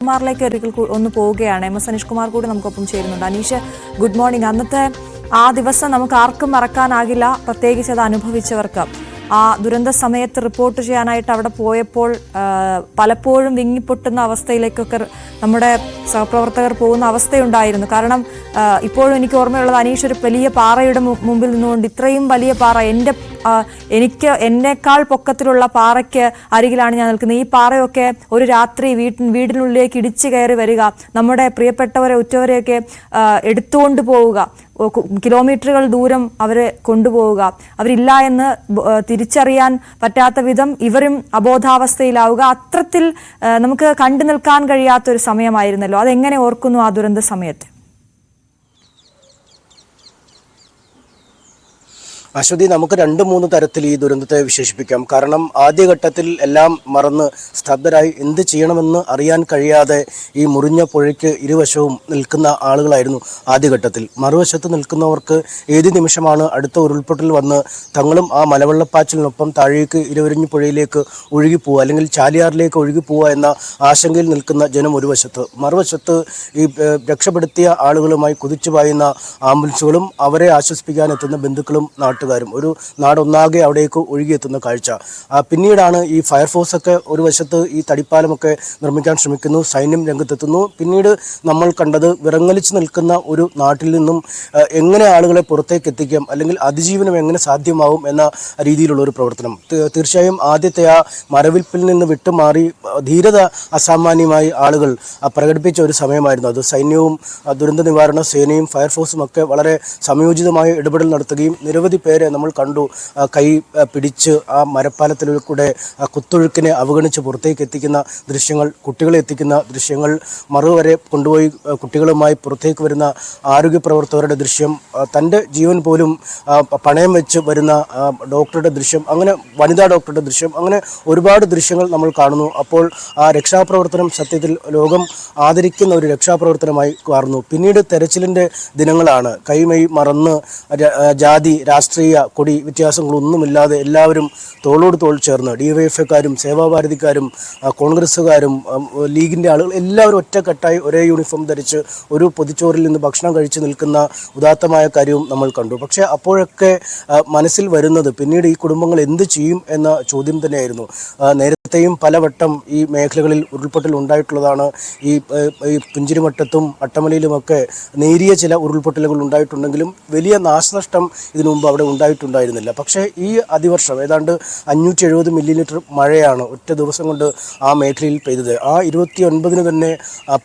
കുമാറിലേക്ക് ഒരിക്കൽ ഒന്ന് പോവുകയാണ്. MS അനീഷ് കുമാർ കൂടി നമുക്കൊപ്പം ചേരുന്നുണ്ട്. Aneesh, good morning. അന്നത്തെ ആ ദിവസം നമുക്ക് ആർക്കും മറക്കാനാകില്ല, പ്രത്യേകിച്ച് അത് അനുഭവിച്ചവർക്ക്. ആ ദുരന്ത സമയത്ത് റിപ്പോർട്ട് ചെയ്യാനായിട്ട് അവിടെ പോയപ്പോൾ പലപ്പോഴും വിങ്ങിപ്പൊട്ടുന്ന അവസ്ഥയിലേക്കൊക്കെ നമ്മുടെ സഹപ്രവർത്തകർ പോകുന്ന അവസ്ഥയുണ്ടായിരുന്നു. കാരണം ഇപ്പോഴും എനിക്ക് ഓർമ്മയുള്ളത്, അനീഷ് ഒരു വലിയ പാറയുടെ മുമ്പിൽ നിന്നുകൊണ്ട് ഇത്രയും വലിയ പാറ, എന്നേക്കാൾ പൊക്കത്തിലുള്ള പാറയ്ക്ക് അരികിലാണ് ഞാൻ നിൽക്കുന്നത്. ഈ പാറയൊക്കെ ഒരു രാത്രി വീടിനുള്ളിലേക്ക് ഇടിച്ചു കയറി വരിക, നമ്മുടെ പ്രിയപ്പെട്ടവരെ ഉറ്റവരെയൊക്കെ എടുത്തുകൊണ്ട് പോവുക, കിലോമീറ്ററുകൾ ദൂരം അവരെ കൊണ്ടുപോവുക, അവരില്ല എന്ന് തിരിച്ചറിയാൻ പറ്റാത്ത വിധം ഇവരും അബോധാവസ്ഥയിലാവുക, അത്രത്തിൽ നമുക്ക് കണ്ടു നിൽക്കാൻ കഴിയാത്തൊരു സമയമായിരുന്നല്ലോ. അതെങ്ങനെ ഓർക്കുന്നു ആ ദുരന്ത സമയത്ത്? അശ്വതി, നമുക്ക് 2-3 തരത്തിൽ ഈ ദുരന്തത്തെ വിശേഷിപ്പിക്കാം. കാരണം ആദ്യഘട്ടത്തിൽ എല്ലാം മറന്ന് സ്തബ്ധരായി എന്ത് ചെയ്യണമെന്ന് അറിയാൻ കഴിയാതെ ഈ മുറിഞ്ഞ പുഴയ്ക്ക് ഇരുവശവും നിൽക്കുന്ന ആളുകളായിരുന്നു ആദ്യഘട്ടത്തിൽ. മറുവശത്ത് നിൽക്കുന്നവർക്ക് ഏത് നിമിഷമാണ് അടുത്ത ഉരുൾപൊട്ടൽ വന്ന് തങ്ങളും ആ മലവെള്ളപ്പാച്ചിലിനൊപ്പം താഴേക്ക് ഇരുവരിഞ്ഞു പുഴയിലേക്ക് ഒഴുകിപ്പോവുക, അല്ലെങ്കിൽ ചാലിയാറിലേക്ക് ഒഴുകിപ്പോവുക എന്ന ആശങ്കയിൽ നിൽക്കുന്ന ജനം ഒരു വശത്ത്. മറുവശത്ത് ഈ രക്ഷപ്പെടുത്തിയ ആളുകളുമായി കുതിച്ചു പായുന്ന ആംബുലൻസുകളും അവരെ ആശ്വസിപ്പിക്കാൻ എത്തുന്ന ബന്ധുക്കളും നാട്ടുകാരും, ഒരു നാടൊന്നാകെ അവിടേക്ക് ഒഴുകിയെത്തുന്ന കാഴ്ച. പിന്നീടാണ് ഈ ഫയർഫോഴ്സൊക്കെ ഒരു വശത്ത് ഈ തടിപ്പാലമൊക്കെ നിർമ്മിക്കാൻ ശ്രമിക്കുന്നു, സൈന്യം രംഗത്തെത്തുന്നു. പിന്നീട് നമ്മൾ കണ്ടത് വിറങ്ങലിച്ച് നിൽക്കുന്ന ഒരു നാട്ടിൽ നിന്നും എങ്ങനെ ആളുകളെ പുറത്തേക്ക് എത്തിക്കാം, അല്ലെങ്കിൽ അതിജീവനം എങ്ങനെ സാധ്യമാവും എന്ന രീതിയിലുള്ള ഒരു പ്രവർത്തനം. തീർച്ചയായും ആദ്യത്തെ ആ മരവിൽപ്പിൽ നിന്ന് വിട്ടുമാറി ധീരത അസാമാന്യമായി ആളുകൾ പ്രകടിപ്പിച്ച ഒരു സമയമായിരുന്നു അത്. സൈന്യവും ദുരന്ത നിവാരണ സേനയും ഫയർഫോഴ്സും ഒക്കെ വളരെ സംയോജിതമായ ഇടപെടൽ നടത്തുകയും നിരവധി പേരെ നമ്മൾ കണ്ടു കൈ പിടിച്ച് ആ മരപ്പാലത്തിലൂടെ കുത്തൊഴുക്കിനെ അവഗണിച്ച് പുറത്തേക്ക് എത്തിക്കുന്ന ദൃശ്യങ്ങൾ, കുട്ടികളെ എത്തിക്കുന്ന ദൃശ്യങ്ങൾ, മറുവരെ കൊണ്ടുപോയി കുട്ടികളുമായി പുറത്തേക്ക് വരുന്ന ആരോഗ്യ പ്രവർത്തകരുടെ ദൃശ്യം, തൻ്റെ ജീവൻ പോലും പണയം വെച്ച് വരുന്ന ഡോക്ടറുടെ ദൃശ്യം, അങ്ങനെ വനിതാ ഡോക്ടറുടെ ദൃശ്യം, അങ്ങനെ ഒരുപാട് ദൃശ്യങ്ങൾ നമ്മൾ കാണുന്നു. അപ്പോൾ ആ രക്ഷാപ്രവർത്തനം സത്യത്തിൽ ലോകം ആദരിക്കുന്ന ഒരു രക്ഷാപ്രവർത്തനമായി മാറുന്നു. പിന്നീട് തെരച്ചിലിൻ്റെ ദിനങ്ങളാണ്. കൈമൈ മറന്ന് ജാതി രാഷ്ട്രീയ കൊടി വ്യത്യാസങ്ങളൊന്നുമില്ലാതെ എല്ലാവരും തോളോട് തോൾ ചേർന്ന് DYFIക്കാരും സേവാഭാരതിക്കാരും കോൺഗ്രസ്സുകാരും ലീഗിൻ്റെ ആളുകൾ എല്ലാവരും ഒറ്റക്കെട്ടായി ഒരേ യൂണിഫോം ധരിച്ച് ഒരു പൊതിച്ചോറിൽ നിന്ന് ഭക്ഷണം കഴിച്ച് നിൽക്കുന്ന ഉദാത്തമായ കാര്യവും നമ്മൾ കണ്ടു. പക്ഷേ അപ്പോഴൊക്കെ മനസ്സിൽ വരുന്നത് പിന്നീട് ഈ കുടുംബങ്ങൾ എന്ത് ചെയ്യും എന്ന ചോദ്യം തന്നെയായിരുന്നു. നേരത്തെയും പലവട്ടം ഈ മേഖലകളിൽ ഉരുൾപൊട്ടൽ ഉണ്ടായിട്ടുള്ളതാണ്. ഈ പുഞ്ചിരിമട്ടത്തും അട്ടമലയിലുമൊക്കെ നേരിയ ചില ഉരുൾപൊട്ടലുകൾ ഉണ്ടായിട്ടുണ്ടെങ്കിലും വലിയ നാശനഷ്ടം ഇതിനു മുമ്പ് അവിടെ ഉണ്ടായിട്ടുണ്ടായിരുന്നില്ല. പക്ഷേ ഈ അതിവർഷം ഏതാണ്ട് 570 മില്ലിമീറ്റർ മഴയാണ് ഒറ്റ ദിവസം കൊണ്ട് ആ മേഖലയിൽ പെയ്തത്. ആ 29-ന് തന്നെ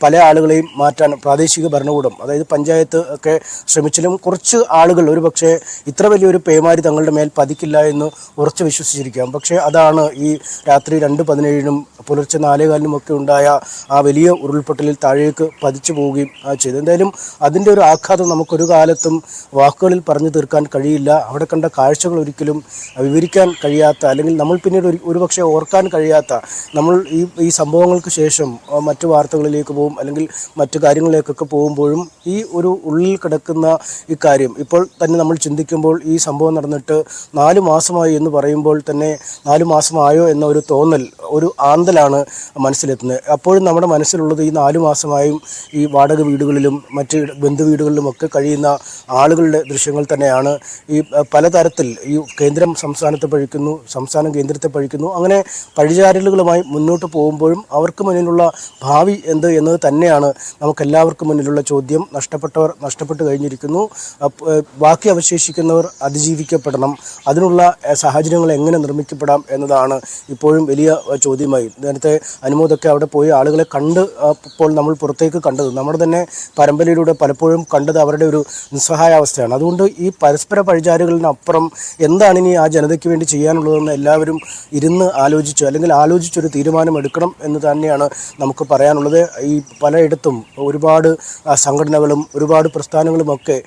പല ആളുകളെയും മാറ്റാൻ പ്രാദേശിക ഭരണകൂടം, അതായത് പഞ്ചായത്ത് ഒക്കെ ശ്രമിച്ചാലും കുറച്ച് ആളുകൾ ഒരു പക്ഷേ ഇത്ര വലിയൊരു പേമാരി തങ്ങളുടെ മേൽ പതിക്കില്ല എന്ന് ഉറച്ചു വിശ്വസിച്ചിരിക്കാം. പക്ഷേ അതാണ് ഈ രാത്രി 2:17-നും പുലർച്ചെ 4:15-നും ഒക്കെ ഉണ്ടായ ആ വലിയ ഉരുൾപൊട്ടലിൽ താഴേക്ക് പതിച്ചു പോവുകയും ചെയ്തു. എന്തായാലും അതിൻ്റെ ഒരു ആഘാതം നമുക്കൊരു കാലത്തും വാക്കുകളിൽ പറഞ്ഞു തീർക്കാൻ കഴിയില്ല. അവിടെ കണ്ട കാഴ്ചകൾ ഒരിക്കലും വിവരിക്കാൻ കഴിയാത്ത, അല്ലെങ്കിൽ നമ്മൾ പിന്നീട് ഒരുപക്ഷെ ഓർക്കാൻ കഴിയാത്ത, നമ്മൾ ഈ സംഭവങ്ങൾക്ക് ശേഷം മറ്റു വാർത്തകളിലേക്ക് പോകും, അല്ലെങ്കിൽ മറ്റു കാര്യങ്ങളിലേക്കൊക്കെ പോകുമ്പോഴും ഈ ഒരു ഉള്ളിൽ കിടക്കുന്ന ഈ കാര്യം ഇപ്പോൾ തന്നെ നമ്മൾ ചിന്തിക്കുമ്പോൾ, ഈ സംഭവം നടന്നിട്ട് 4 മാസമായി എന്ന് പറയുമ്പോൾ തന്നെ 4 മാസമായോ എന്ന ഒരു തോന്നൽ, ഒരു ആന്തലാണ് മനസ്സിലെത്തുന്നത്. അപ്പോഴും നമ്മുടെ മനസ്സിലുള്ളത് ഈ 4 മാസമായും ഈ വാടക വീടുകളിലും മറ്റ് ബന്ധുവീടുകളിലും ഒക്കെ കഴിയുന്ന ആളുകളുടെ ദൃശ്യങ്ങൾ തന്നെയാണ്. ഈ പലതരത്തിൽ ഈ കേന്ദ്രം സംസ്ഥാനത്തെ പഴിക്കുന്നു, സംസ്ഥാനം കേന്ദ്രത്തെ പഴിക്കുന്നു, അങ്ങനെ പഴിചാരലുകളുമായി മുന്നോട്ട് പോകുമ്പോഴും അവർക്ക് മുന്നിലുള്ള ഭാവി എന്ത് എന്നത് തന്നെയാണ് നമുക്കെല്ലാവർക്കും മുന്നിലുള്ള ചോദ്യം. നഷ്ടപ്പെട്ടവർ നഷ്ടപ്പെട്ടു കഴിഞ്ഞിരിക്കുന്നു, ബാക്കി അവശേഷിക്കുന്നവർ അതിജീവിക്കപ്പെടണം. അതിനുള്ള സാഹചര്യങ്ങൾ എങ്ങനെ നിർമ്മിക്കപ്പെടാം എന്നതാണ് ഇപ്പോഴും വലിയ ചോദ്യമായി. നേരത്തെ അനുമോദൊക്കെ അവിടെ പോയി ആളുകളെ കണ്ട് ഇപ്പോൾ നമ്മൾ പുറത്തേക്ക് കണ്ടത്, നമ്മുടെ തന്നെ പരമ്പരയിലൂടെ പലപ്പോഴും കണ്ടത് അവരുടെ ഒരു നിസ്സഹായാവസ്ഥയാണ്. അതുകൊണ്ട് ഈ പരസ്പര പഴിചാരുകളിനപ്പുറം എന്താണ് ഇനി ആ ജനതയ്ക്ക് വേണ്ടി ചെയ്യാനുള്ളതെന്ന് എല്ലാവരും ഇരുന്ന് ആലോചിച്ചു, അല്ലെങ്കിൽ ആലോചിച്ചൊരു തീരുമാനമെടുക്കണം എന്ന് തന്നെയാണ് നമുക്ക് പറയാനുള്ളത്. ഈ പലയിടത്തും ഒരുപാട് സംഘടനകളും ഒരുപാട് പ്രസ്ഥാനങ്ങളുമൊക്കെ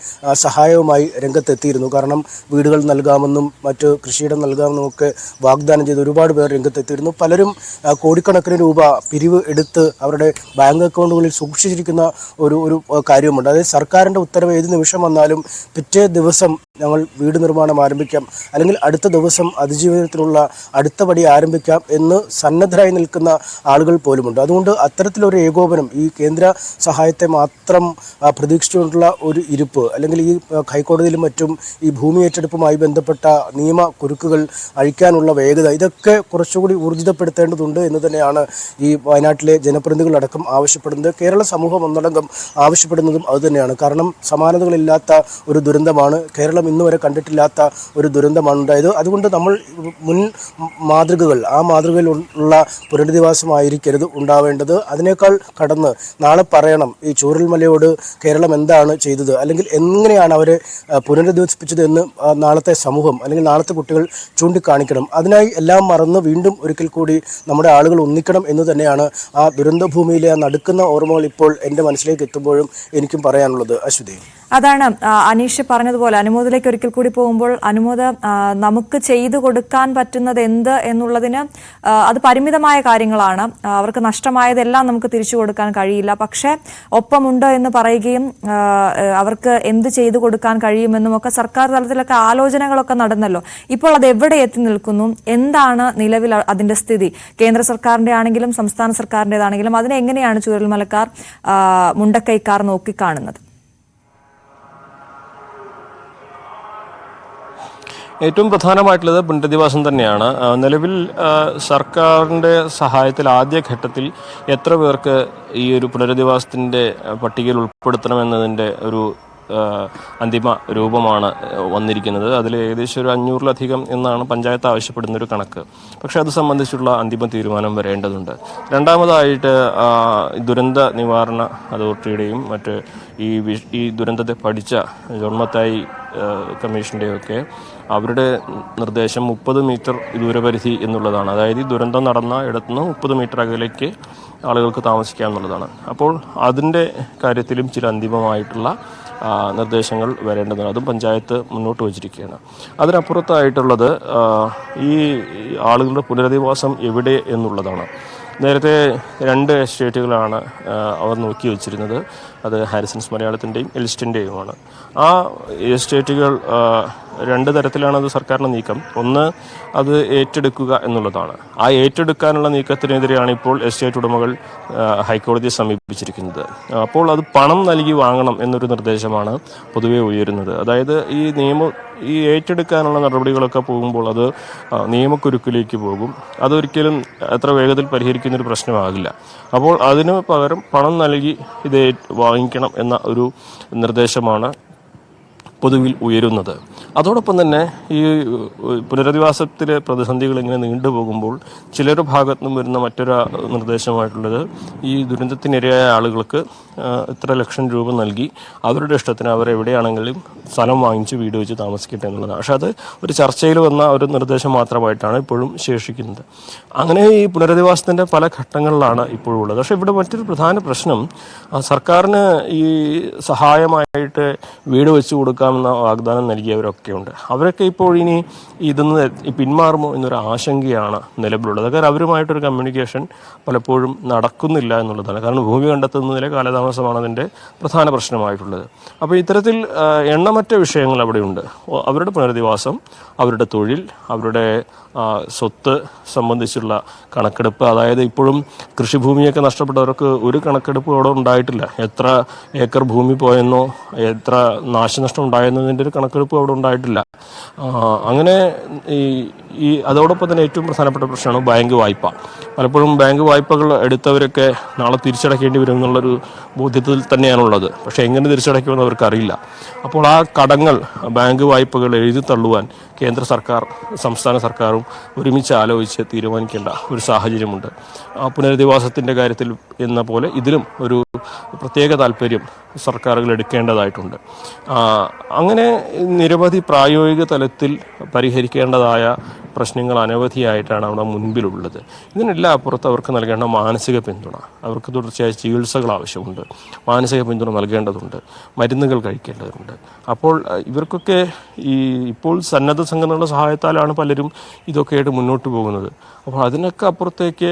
സഹായവുമായി രംഗത്തെത്തിയിരുന്നു. കാരണം വീടുകൾ നൽകാമെന്നും മറ്റ് കൃഷിയിടം നൽകാമെന്നും ഒക്കെ വാഗ്ദാനം ചെയ്ത് ഒരുപാട് പേർ രംഗത്തെത്തിയിരുന്നു. പലരും കോടിക്കണക്കിന് രൂപ പിരിവ് എടുത്ത് അവരുടെ ബാങ്ക് അക്കൗണ്ടുകളിൽ സൂക്ഷിച്ചിരിക്കുന്ന ഒരു കാര്യമുണ്ട്. അതായത് സർക്കാരിൻ്റെ ഉത്തരവ് ഏത് നിമിഷം വന്നാലും പിറ്റേ ദിവസം ഞങ്ങൾ വീട് നിർമ്മാണം ആരംഭിക്കാം, അല്ലെങ്കിൽ അടുത്ത ദിവസം അതിജീവനത്തിനുള്ള അടുത്ത പടി ആരംഭിക്കാം എന്ന് സന്നദ്ധരായി നിൽക്കുന്ന ആളുകൾ പോലുമുണ്ട്. അതുകൊണ്ട് അത്തരത്തിലൊരു ഏകോപനം, ഈ കേന്ദ്ര സഹായത്തെ മാത്രം പ്രതീക്ഷിച്ചുകൊണ്ടുള്ള ഒരു ഇരിപ്പ്, അല്ലെങ്കിൽ ഈ ഹൈക്കോടതിയിലും മറ്റും ഈ ഭൂമി ഏറ്റെടുപ്പുമായി ബന്ധപ്പെട്ട നിയമ കുരുക്കുകൾ അഴിക്കാനുള്ള വേഗത, ഇതൊക്കെ കുറച്ചുകൂടി ഊർജിതപ്പെടുത്തേണ്ടതുണ്ട് എന്ന് തന്നെയാണ് ഈ വയനാട്ടിലെ ജനപ്രതിനിധികളടക്കം ആവശ്യപ്പെടുന്നത്. കേരള സമൂഹം ഒന്നടങ്കം ആവശ്യപ്പെടുന്നതും അതുതന്നെയാണ്. കാരണം സമാനതകളില്ലാത്ത ഒരു ദുരന്തമാണ്, കേരളം ഇന്നുവരെ കണ്ടിട്ടില്ലാത്ത ഒരു ദുരന്തമാണ് ഉണ്ടായത്. അതുകൊണ്ട് നമ്മൾ മുൻ മാതൃകകൾ, ആ മാതൃകയിലുള്ള പുനരധിവാസമായിരിക്കരുത് ഉണ്ടാവേണ്ടത്. അതിനേക്കാൾ കടന്ന് നാളെ പറയണം ഈ ചൂരൽമലയോട് കേരളം എന്താണ് ചെയ്തത്, അല്ലെങ്കിൽ എങ്ങനെയാണ് അവരെ പുനരധിവസിപ്പിച്ചത് എന്ന് നാളത്തെ സമൂഹം അല്ലെങ്കിൽ നാളത്തെ കുട്ടികൾ ചൂണ്ടിക്കാണിക്കണം. അതിനായി എല്ലാം മറന്ന് വീണ്ടും ഒരിക്കൽ കൂടി നമ്മുടെ ആളുകൾ ഒന്നിക്കണം എന്ന് തന്നെയാണ് ആ ദുരന്തഭൂമിയിലെ ആ നടുക്കുന്ന ഓർമ്മകൾ ഇപ്പോൾ എൻ്റെ മനസ്സിലേക്ക് എത്തുമ്പോഴും എനിക്കും പറയാനുള്ളത്. അശ്വതി, അതാണ് അനീഷ് പറഞ്ഞതുപോലെ അനുമോദിലേക്ക് ഒരിക്കൽ കൂടി പോകുമ്പോൾ അനുമോദ നമുക്ക് ചെയ്തു കൊടുക്കാൻ പറ്റുന്നത് എന്ത് എന്നുള്ളതിന് അത് പരിമിതമായ കാര്യങ്ങളാണ്. അവർക്ക് നഷ്ടമായതെല്ലാം നമുക്ക് തിരിച്ചു കൊടുക്കാൻ കഴിയില്ല. പക്ഷേ ഒപ്പമുണ്ട് എന്ന് പറയുകയും അവർക്ക് എന്ത് ചെയ്തു കൊടുക്കാൻ കഴിയുമെന്നും ഒക്കെ സർക്കാർ തലത്തിലൊക്കെ ആലോചനകളൊക്കെ നടന്നല്ലോ. ഇപ്പോൾ അത് എവിടെ എത്തി നിൽക്കുന്നു, എന്താണ് നിലവിൽ അതിന്റെ സ്ഥിതി? കേന്ദ്ര സർക്കാരിന്റെ ആണെങ്കിലും സംസ്ഥാന സർക്കാരിൻ്റെതാണെങ്കിലും അതിനെ എങ്ങനെയാണ് ചൂരൽമലക്കാർ, മുണ്ടക്കൈക്കാർ നോക്കിക്കാണുന്നത്? ഏറ്റവും പ്രധാനമായിട്ടുള്ളത് പുനരധിവാസം തന്നെയാണ്. നിലവിൽ സർക്കാരിൻ്റെ സഹായത്തിൽ ആദ്യഘട്ടത്തിൽ എത്ര പേർക്ക് ഈ ഒരു പുനരധിവാസത്തിൻ്റെ പട്ടികയിൽ ഉൾപ്പെടുത്തണമെന്നതിൻ്റെ ഒരു അന്തിമ രൂപമാണ് വന്നിരിക്കുന്നത്. അതിൽ ഏകദേശം ഒരു 500-ലധികം എന്നാണ് പഞ്ചായത്ത് ആവശ്യപ്പെടുന്നൊരു കണക്ക്. പക്ഷേ അത് സംബന്ധിച്ചുള്ള അന്തിമ തീരുമാനം വരേണ്ടതുണ്ട്. രണ്ടാമതായിട്ട് ദുരന്ത നിവാരണ അതോറിറ്റിയുടെയും മറ്റ് ഈ ദുരന്തത്തെ പഠിച്ച ജോൺമത്തായി കമ്മീഷൻ്റെയൊക്കെ അവരുടെ നിർദ്ദേശം 30 മീറ്റർ ദൂരപരിധി എന്നുള്ളതാണ്. അതായത് ഈ ദുരന്തം നടന്ന ഇടത്തുനിന്ന് 30 മീറ്റർ അകലേക്ക് ആളുകൾക്ക് താമസിക്കാം എന്നുള്ളതാണ്. അപ്പോൾ അതിൻ്റെ കാര്യത്തിലും ചില അന്തിമമായിട്ടുള്ള നിർദ്ദേശങ്ങൾ വരേണ്ടതാണ്. അതും പഞ്ചായത്ത് മുന്നോട്ട് വച്ചിരിക്കുകയാണ്. അതിനപ്പുറത്തായിട്ടുള്ളത് ഈ ആളുകളുടെ പുനരധിവാസം എവിടെ എന്നുള്ളതാണ്. നേരത്തെ 2 എസ്റ്റേറ്റുകളാണ് അവർ നോക്കി വച്ചിരുന്നത്. അത് ഹാരിസൺസ് മലയാളത്തിൻ്റെയും എൽസ്റ്റിൻ്റെയുമാണ്. ആ എസ്റ്റേറ്റുകൾ 2 തരത്തിലാണ് അത് സർക്കാരിൻ്റെ നീക്കം. ഒന്ന്, അത് ഏറ്റെടുക്കുക എന്നുള്ളതാണ്. ആ ഏറ്റെടുക്കാനുള്ള നീക്കത്തിനെതിരെയാണ് ഇപ്പോൾ എസ്റ്റേറ്റ് ഉടമകൾ ഹൈക്കോടതിയെ സമീപിച്ചിരിക്കുന്നത്. അപ്പോൾ അത് പണം നൽകി വാങ്ങണം എന്നൊരു നിർദ്ദേശമാണ് പൊതുവെ ഉയരുന്നത്. അതായത് ഈ ഏറ്റെടുക്കാനുള്ള നടപടികളൊക്കെ പോകുമ്പോൾ അത് നിയമക്കുരുക്കിലേക്ക് പോകും. അതൊരിക്കലും അത്ര വേഗത്തിൽ പരിഹരിക്കുന്നൊരു പ്രശ്നമാകില്ല. അപ്പോൾ അതിന് പകരം പണം നൽകി ഇത് വാങ്ങിക്കണം എന്ന ഒരു നിർദ്ദേശമാണ് പൊതുവിൽ ഉയരുന്നത്. അതോടൊപ്പം തന്നെ ഈ പുനരധിവാസത്തിലെ പ്രതിസന്ധികൾ ഇങ്ങനെ നീണ്ടുപോകുമ്പോൾ ചിലരുടെ ഭാഗത്തു നിന്നും വരുന്ന മറ്റൊരു നിർദ്ദേശമായിട്ടുള്ളത് ഈ ദുരന്തത്തിനിരയായ ആളുകൾക്ക് ഇത്ര ലക്ഷം രൂപ നൽകി അവരുടെ ഇഷ്ടത്തിന് അവരെവിടെയാണെങ്കിലും സ്ഥലം വാങ്ങിച്ച് വീട് വെച്ച് താമസിക്കട്ടെ എന്നുള്ളതാണ്. പക്ഷെ അത് ഒരു ചർച്ചയിൽ വന്ന ഒരു നിർദ്ദേശം മാത്രമായിട്ടാണ് ഇപ്പോഴും ശേഷിക്കുന്നത്. അങ്ങനെ ഈ പുനരധിവാസത്തിൻ്റെ പല ഘട്ടങ്ങളിലാണ് ഇപ്പോഴും ഉള്ളത്. പക്ഷേ ഇവിടെ മറ്റൊരു പ്രധാന പ്രശ്നം, സർക്കാരിന് ഈ സഹായമായിട്ട് വീട് വെച്ച് കൊടുക്കാമെന്ന വാഗ്ദാനം നൽകിയവരൊക്കെ ഉണ്ട്. അവരൊക്കെ ഇപ്പോൾ ഇനി ഇതിന്ന് പിന്മാറുമോ എന്നൊരു ആശങ്കയാണ് നിലവിലുള്ളത്. കാരണം അവരുമായിട്ടൊരു കമ്മ്യൂണിക്കേഷൻ പലപ്പോഴും നടക്കുന്നില്ല എന്നുള്ളതാണ്. കാരണം ഭൂമി കണ്ടെത്തുന്നതിലെ കാലതാമസമാണ് അതിൻ്റെ പ്രധാന പ്രശ്നമായിട്ടുള്ളത്. അപ്പോൾ ഇത്തരത്തിൽ എണ്ണമറ്റ വിഷയങ്ങൾ അവിടെയുണ്ട്. അവരുടെ പുനരധിവാസം, അവരുടെ തൊഴിൽ, അവരുടെ സ്വത്ത് സംബന്ധിച്ചുള്ള കണക്കെടുപ്പ്. അതായത് ഇപ്പോഴും കൃഷിഭൂമിയൊക്കെ നഷ്ടപ്പെട്ടവർക്ക് ഒരു കണക്കെടുപ്പ് അവിടെ ഉണ്ടായിട്ടില്ല. എത്ര ഏക്കർ ഭൂമി പോയെന്നോ എത്ര നാശനഷ്ടം ഉണ്ടായെന്നതിൻ്റെ ഒരു കണക്കെടുപ്പ് അവിടെ ഉണ്ടായിട്ടില്ല. അങ്ങനെ ഈ അതോടൊപ്പം തന്നെ ഏറ്റവും പ്രധാനപ്പെട്ട പ്രശ്നമാണ് ബാങ്ക് വായ്പ. പലപ്പോഴും ബാങ്ക് വായ്പകൾ എടുത്തവരൊക്കെ നാളെ തിരിച്ചടയ്ക്കേണ്ടി വരും എന്നുള്ളൊരു ബോധ്യത്തിൽ തന്നെയാണുള്ളത്. പക്ഷേ എങ്ങനെ തിരിച്ചടയ്ക്കുമെന്ന് അവർക്കറിയില്ല. അപ്പോൾ ആ കടങ്ങൾ, ബാങ്ക് വായ്പകൾ എഴുതി തള്ളുവാൻ കേന്ദ്ര സർക്കാർ, സംസ്ഥാന സർക്കാരും ഒരുമിച്ച് ആലോചിച്ച് തീരുമാനിക്കേണ്ട ഒരു സാഹചര്യമുണ്ട്. പുനരധിവാസത്തിൻ്റെ കാര്യത്തിൽ എന്ന പോലെ ഇതിലും ഒരു പ്രത്യേക താല്പര്യം സർക്കാരുകൾ എടുക്കേണ്ടതായിട്ടുണ്ട്. അങ്ങനെ നിരവധി പ്രായോഗിക തലത്തിൽ പരിഹരിക്കേണ്ടതായ പ്രശ്നങ്ങൾ അനവധിയായിട്ടാണ് അവിടെ മുൻപിലുള്ളത്. ഇതിനെല്ലാം അപ്പുറത്ത് അവർക്ക് നൽകേണ്ട മാനസിക പിന്തുണ, അവർക്ക് തുടർച്ചയായ ചികിത്സകൾ ആവശ്യമുണ്ട്, മാനസിക പിന്തുണ നൽകേണ്ടതുണ്ട്, മരുന്നുകൾ കഴിക്കേണ്ടതുണ്ട്. അപ്പോൾ ഇവർക്കൊക്കെ ഇപ്പോൾ സന്നദ്ധ സംഘടനകളുടെ സഹായത്താലാണ് പലരും ഇതൊക്കെയായിട്ട് മുന്നോട്ട് പോകുന്നത്. അപ്പോൾ അതിനൊക്കെ അപ്പുറത്തേക്ക്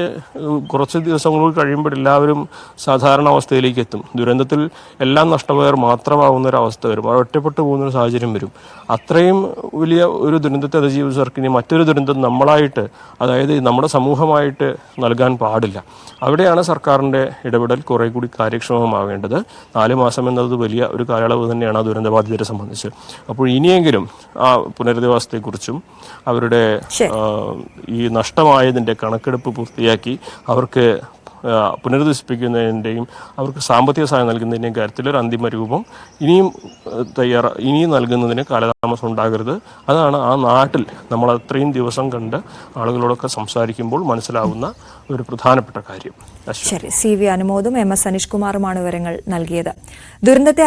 കുറച്ച് ദിവസങ്ങൾ കഴിയുമ്പോൾ എല്ലാവരും സാധാരണ അവസ്ഥയിലേക്ക് എത്തും. ദുരന്തത്തിൽ എല്ലാം നഷ്ടപോയവർ മാത്രമാവുന്നൊരവസ്ഥ വരും, അവർ ഒറ്റപ്പെട്ടു പോകുന്നൊരു സാഹചര്യം വരും. അത്രയും വലിയ ഒരു ദുരന്തത്തെ അതിജീവിച്ചവർക്ക് ഇനി മറ്റൊരു ദുരന്തം നമ്മളായിട്ട്, അതായത് നമ്മുടെ സമൂഹമായിട്ട് നൽകാൻ പാടില്ല. അവിടെയാണ് സർക്കാരിൻ്റെ ഇടപെടൽ കുറെ കൂടി കാര്യക്ഷമമാവേണ്ടത്. 4 മാസം എന്നത് വലിയ ഒരു കാലയളവ് തന്നെയാണ് ആ ദുരന്തബാധിതരെ സംബന്ധിച്ച്. അപ്പോൾ ഇനിയെങ്കിലും ആ പുനരധിവാസത്തെക്കുറിച്ചും അവരുടെ ഈ നഷ്ടമായതിൻ്റെ കണക്കെടുപ്പ് പൂർത്തിയാക്കി അവർക്ക് പുനരധിവസിപ്പിക്കുന്നതിൻ്റെയും അവർക്ക് സാമ്പത്തിക സഹായം നൽകുന്നതിൻ്റെയും കാര്യത്തിലൊരു അന്തിമ രൂപം ഇനിയും നൽകുന്നതിന് കാലതാമസം ഉണ്ടാകരുത്. അതാണ് ആ നാട്ടിൽ നമ്മൾ അത്രയും ദിവസം കണ്ട് ആളുകളോടൊക്കെ സംസാരിക്കുമ്പോൾ മനസ്സിലാവുന്ന ഒരു പ്രധാനപ്പെട്ട കാര്യം. ശരി, CV അനുമോദും MS അനീഷ് കുമാറുമാണ് വിവരങ്ങൾ നൽകിയത്. ദുരന്തത്തെ